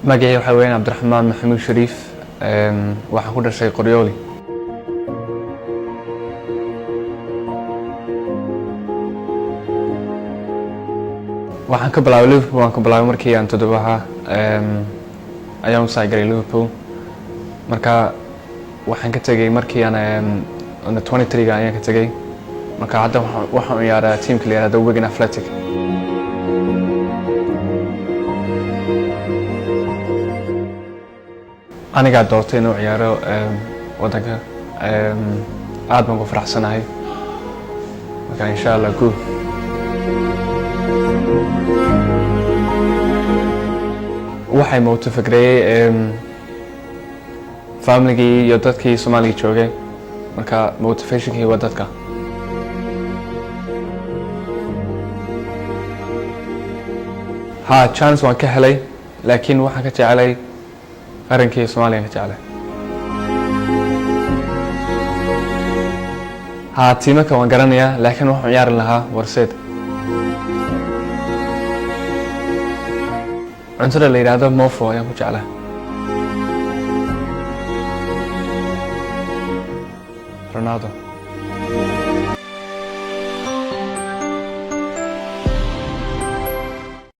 magacay waxa weeyaan Cabdiraxmaan Maxamuud Shariif waxaan ku dhashay Qoryooli. waxaan ka bilaabay Liverpool waan ka bilaabay markii aan 7 ahaa ayaan u saagalay Liverpool marka waxaan ka tagay markii aan 23 ga ayaan ka tagay marka hadda waxaan u ciyaaraa teamka la yiraahdo Wigan Athletic. aniga doortay inuu ciyaaro wadanka aad baan ku faraxsanahay marka insha Allah guul. waxay mooti fikrayay family iyo dadkii Soomaaliya joogay marka motivationkii waa dadka. chance waan ka helay laakiin waxaan ka jecelay qarankii Soomaaliya ka jecelay. tiimaka waan garanayaa laakiin waxaan ciyaari lahaa Warseed. cuntada la yiraahdo mofo ayaan ku jeclahay. Ronaldo.